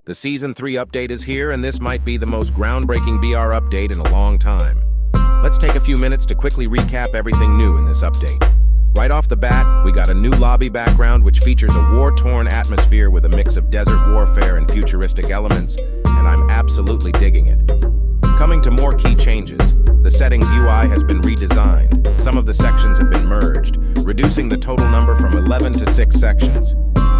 The Season 3 update is here, and this might be the most groundbreaking BR update in a long time. Let's take a few minutes to quickly recap everything new in this update. Right off the bat, we got a new lobby background which features a war-torn atmosphere with a mix of desert warfare and futuristic elements, and I'm absolutely digging it. Coming to more key changes, the settings UI has been redesigned. Some of the sections have been merged, reducing the total number from 11 to 6 sections.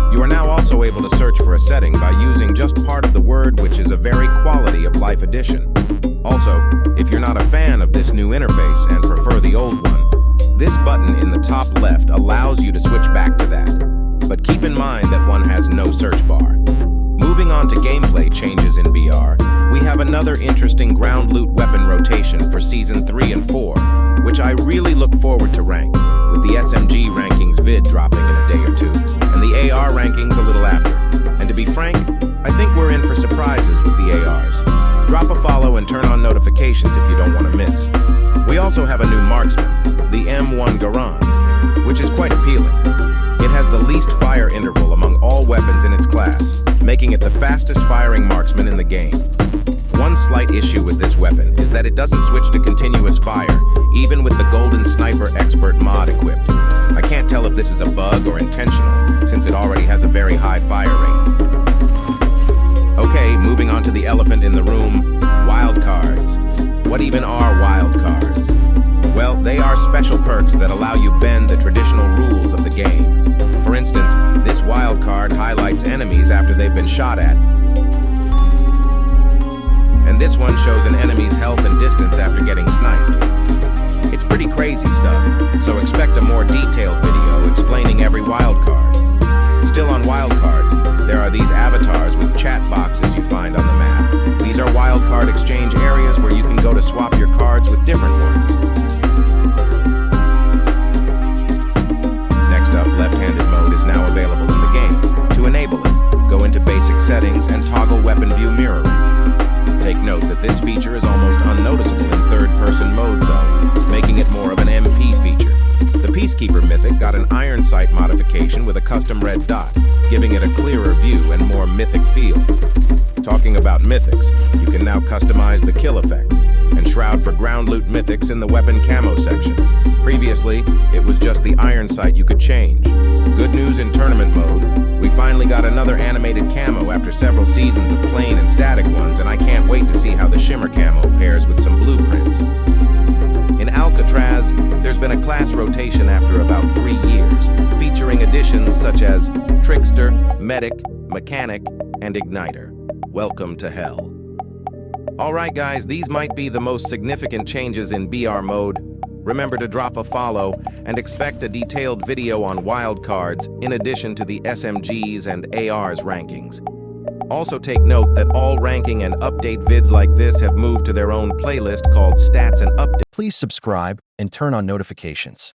You are now also able to search for a setting by using just part of the word, which is a very quality of life addition. Also, if you're not a fan of this new interface and prefer the old one, this button in the top left allows you to switch back to that. But keep in mind that one has no search bar. Moving on to gameplay changes in BR, we have another interesting ground loot weapon rotation for Season 3 and 4, which I really look forward to rank, with the SMG rankings vid dropping in a day or two, and the AR rankings a little after. And to be frank, I think we're in for surprises with the ARs. Drop a follow and turn on notifications if you don't want to miss. We also have a new marksman, the M1 Garand, which is quite appealing. It has the least fire interval among all weapons in its class, making it the fastest firing marksman in the game. One slight issue with this weapon is that it doesn't switch to continuous fire, even with the Golden Sniper Expert mod equipped. I can't tell if this is a bug or intentional, since it already has a very high fire rate. Okay, moving on to the elephant in the room, wildcards. What even are wildcards? Well, they are special perks that allow you bend the traditional rules of the game. For instance, this wildcard highlights enemies after they've been shot at, and this one shows an enemy's health and distance after getting sniped. It's pretty crazy stuff, so expect a more detailed video explaining every wildcard. Still on wildcards, there are these avatars with chat boxes you find on the map. These are wildcard exchange areas where you can go to swap your cards with different ones. Next up, left-handed mode is now available in the game. To enable it, go into basic settings and toggle weapon view mirroring. Take note that this feature is almost unnoticeable in third-person mode though, making it more of an MP feature. The Peacekeeper Mythic got an iron sight modification with a custom red dot, giving it a clearer view and more mythic feel. Talking about mythics, you can now customize the kill effects and shroud for ground loot mythics in the weapon camo section. Previously, it was just the iron sight you could change. Good news in tournament mode, we finally got another animated camo after several seasons of plain and static ones, and I can't wait to see how the shimmer camo pairs with some blueprints. In Alcatraz, there's been a class rotation after about 3 years, featuring additions such as Trickster, Medic, Mechanic, and Igniter. Welcome to hell. Alright guys, these might be the most significant changes in BR mode. Remember to drop a follow and expect a detailed video on wildcards in addition to the SMGs and ARs rankings. Also take note that all ranking and update vids like this have moved to their own playlist called Stats and Updates. Please subscribe and turn on notifications.